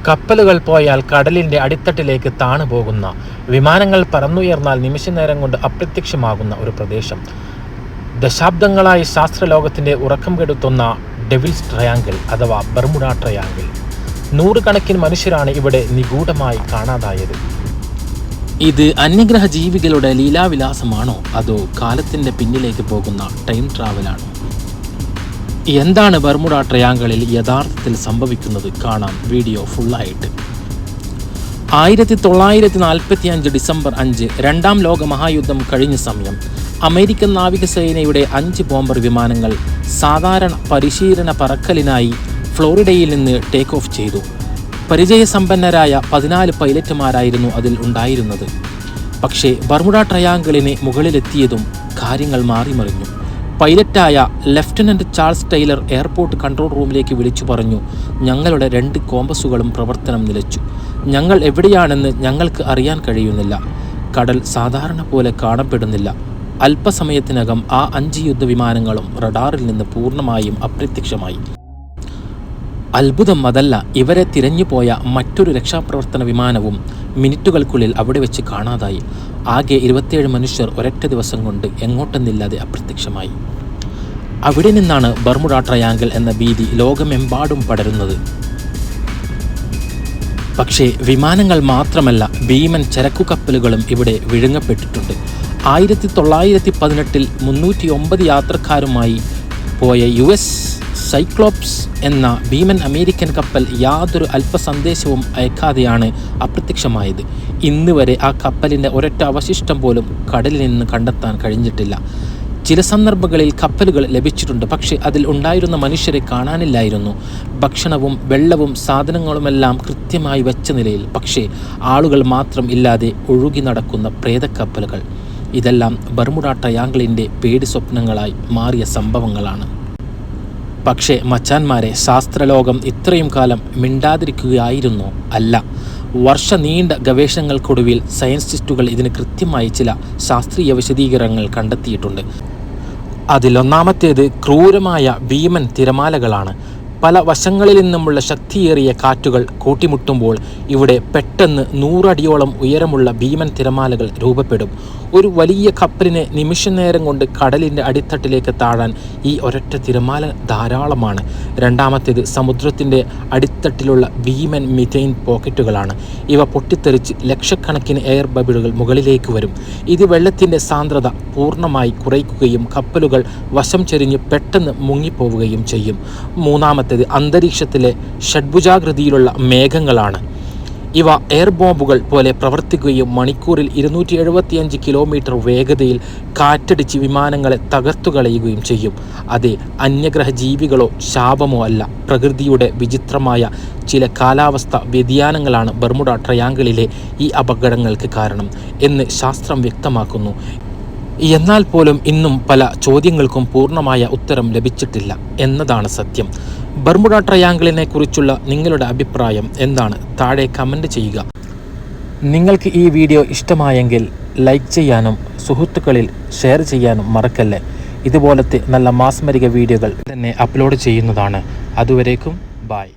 കപ്പലുകൾ പോയാൽ കടലിൻ്റെ അടിത്തട്ടിലേക്ക് താണുപോകുന്ന, വിമാനങ്ങൾ പറന്നുയർന്നാൽ നിമിഷനേരം കൊണ്ട് അപ്രത്യക്ഷമാകുന്ന ഒരു പ്രദേശം. ദശാബ്ദങ്ങളായി ശാസ്ത്രലോകത്തിൻ്റെ ഉറക്കം കെടുത്തുന്ന ഡെവിൾസ് ട്രയാങ്കിൾ അഥവാ ബർമുഡ ട്രയാങ്കിൾ. നൂറുകണക്കിന് മനുഷ്യരാണ് ഇവിടെ നിഗൂഢമായി കാണാതായത്. ഇത് അന്യഗ്രഹ ജീവികളുടെ ലീലാവിലാസമാണോ അതോ കാലത്തിൻ്റെ പിന്നിലേക്ക് പോകുന്ന ടൈം ട്രാവലാണോ? എന്താണ് ബർമുഡ ട്രയാങ്കിളിൽ യഥാർത്ഥത്തിൽ സംഭവിക്കുന്നത്? കാണാം വീഡിയോ ഫുള്ളായിട്ട്. 1945 ഡിസംബർ 5 രണ്ടാം ലോക മഹായുദ്ധം കഴിഞ്ഞ സമയം അമേരിക്കൻ നാവികസേനയുടെ 5 ബോംബർ വിമാനങ്ങൾ സാധാരണ പരിശീലന പറക്കലിനായി ഫ്ലോറിഡയിൽ നിന്ന് ടേക്ക് ഓഫ് ചെയ്തു. പരിചയസമ്പന്നരായ 14 പൈലറ്റുമാരായിരുന്നു അതിൽ ഉണ്ടായിരുന്നത്. പക്ഷേ ബർമുഡ ട്രയാങ്കിളിന് മുകളിലെത്തിയതും കാര്യങ്ങൾ മാറിമറിഞ്ഞു. പൈലറ്റായ lieutenant Charles Tyler airport control റൂമിലേക്ക് വിളിച്ചു പറഞ്ഞു, ഞങ്ങളുടെ 2 കോമ്പസുകളും പ്രവർത്തനം നിലച്ചു. ഞങ്ങൾ എവിടെയാണെന്ന് ഞങ്ങൾക്ക് അറിയാൻ കഴിയുന്നില്ല. കടൽ സാധാരണ പോലെ കാണപ്പെടുന്നില്ല. അല്പസമയത്തിനകം ആ 5 യുദ്ധവിമാനങ്ങളും റഡാറിൽ നിന്ന് പൂർണ്ണമായും അപ്രത്യക്ഷമായി. അത്ഭുതം അതല്ല, ഇവരെ തിരഞ്ഞുപോയ മറ്റൊരു രക്ഷാപ്രവർത്തന വിമാനവും മിനിറ്റുകൾക്കുള്ളിൽ അവിടെ വെച്ച് കാണാതായി. ആകെ 27 മനുഷ്യർ ഒരൊറ്റ ദിവസം കൊണ്ട് എങ്ങോട്ടെന്നില്ലാതെ അപ്രത്യക്ഷമായി. അവിടെ നിന്നാണ് ബർമുഡ ട്രയാങ്കിൾ എന്ന ഭീതി ലോകമെമ്പാടും പടരുന്നത്. പക്ഷേ വിമാനങ്ങൾ മാത്രമല്ല, ഭീമൻ ചരക്കുകപ്പലുകളും ഇവിടെ വിഴുങ്ങപ്പെട്ടിട്ടുണ്ട്. 1918 309 യാത്രക്കാരുമായി പോയ US സൈക്ലോപ്സ് എന്ന ഭീമൻ അമേരിക്കൻ കപ്പൽ യാതൊരു അല്പസന്ദേശവും അയക്കാതെയാണ് അപ്രത്യക്ഷമായത്. ഇന്ന് വരെ ആ കപ്പലിൻ്റെ ഒരൊറ്റ അവശിഷ്ടം പോലും കടലിൽ നിന്ന് കണ്ടെത്താൻ കഴിഞ്ഞിട്ടില്ല. ചില സന്ദർഭങ്ങളിൽ കപ്പലുകൾ ലഭിച്ചിട്ടുണ്ട്, പക്ഷേ അതിൽ ഉണ്ടായിരുന്ന മനുഷ്യരെ കാണാനില്ലായിരുന്നു. ഭക്ഷണവും വെള്ളവും സാധനങ്ങളുമെല്ലാം കൃത്യമായി വെച്ച നിലയിൽ, പക്ഷേ ആളുകൾ മാത്രം ഇല്ലാതെ ഒഴുകി നടക്കുന്ന പ്രേതക്കപ്പലുകൾ. ഇതെല്ലാം ബർമുഡ ട്രയാങ്കിളിൻ്റെ പേടി സ്വപ്നങ്ങളായി മാറിയ സംഭവങ്ങളാണ്. പക്ഷേ മച്ചാന്മാരെ, ശാസ്ത്രലോകം ഇത്രയും കാലം മിണ്ടാതിരിക്കുകയായിരുന്നു അല്ല. നീണ്ട ഗവേഷണങ്ങൾക്കൊടുവിൽ സയൻറ്റിസ്റ്റുകൾ ഇതിന് കൃത്യമായി ചില ശാസ്ത്രീയ വിശദീകരണങ്ങൾ കണ്ടെത്തിയിട്ടുണ്ട്. അതിലൊന്നാമത്തേത് ക്രൂരമായ ഭീമൻ തിരമാലകളാണ്. പല വശങ്ങളിൽ നിന്നുമുള്ള ശക്തിയേറിയ കാറ്റുകൾ കൂട്ടിമുട്ടുമ്പോൾ ഇവിടെ പെട്ടെന്ന് 100 അടിയോളം ഉയരമുള്ള ഭീമൻ തിരമാലകൾ രൂപപ്പെടും. ഒരു വലിയ കപ്പലിനെ നിമിഷനേരം കൊണ്ട് കടലിൻ്റെ അടിത്തട്ടിലേക്ക് താഴാൻ ഈ ഒരൊറ്റ തിരമാല ധാരാളമാണ്. രണ്ടാമത്തേത് സമുദ്രത്തിൻ്റെ അടിത്തട്ടിലുള്ള ഭീമൻ മിഥെയ്ൻ പോക്കറ്റുകളാണ്. ഇവ പൊട്ടിത്തെറിച്ച് ലക്ഷക്കണക്കിന് എയർ ബബിളുകൾ മുകളിലേക്ക് വരും. ഇത് വെള്ളത്തിൻ്റെ സാന്ദ്രത പൂർണ്ണമായി കുറയ്ക്കുകയും കപ്പലുകൾ വശം ചെരിഞ്ഞ് പെട്ടെന്ന് മുങ്ങിപ്പോവുകയും ചെയ്യും. മൂന്നാമത്തേത് അന്തരീക്ഷത്തിലെ ഷഡ്ഭുജാകൃതിയിലുള്ള മേഘങ്ങളാണ്. ഇവ എയർ ബോംബുകൾ പോലെ പ്രവർത്തിക്കുകയും മണിക്കൂറിൽ 275 കിലോമീറ്റർ വേഗതയിൽ കാറ്റടിച്ച് വിമാനങ്ങളെ തകർത്തുകളയുകയും ചെയ്യും. അതെ, അന്യഗ്രഹ ജീവികളോ ശാപമോ അല്ല, പ്രകൃതിയുടെ വിചിത്രമായ ചില കാലാവസ്ഥ വ്യതിയാനങ്ങളാണ് ബർമുഡ ട്രയാങ്കിളിലെ ഈ അപകടങ്ങൾക്ക് കാരണം എന്ന് ശാസ്ത്രം വ്യക്തമാക്കുന്നു. എന്നാൽ പോലും ഇന്നും പല ചോദ്യങ്ങൾക്കും പൂർണ്ണമായ ഉത്തരം ലഭിച്ചിട്ടില്ല എന്നതാണ് സത്യം. ബർമുഡ ട്രയാങ്കിളിനെ കുറിച്ചുള്ള നിങ്ങളുടെ അഭിപ്രായം എന്താണ്? താഴെ കമൻറ്റ് ചെയ്യുക. നിങ്ങൾക്ക് ഈ വീഡിയോ ഇഷ്ടമായെങ്കിൽ ലൈക്ക് ചെയ്യാനും സുഹൃത്തുക്കളിൽ ഷെയർ ചെയ്യാനും മറക്കല്ലേ. ഇതുപോലത്തെ നല്ല മാസ്മരിക വീഡിയോകൾ തന്നെ അപ്ലോഡ് ചെയ്യുന്നതാണ്. അതുവരേക്കും ബായ്.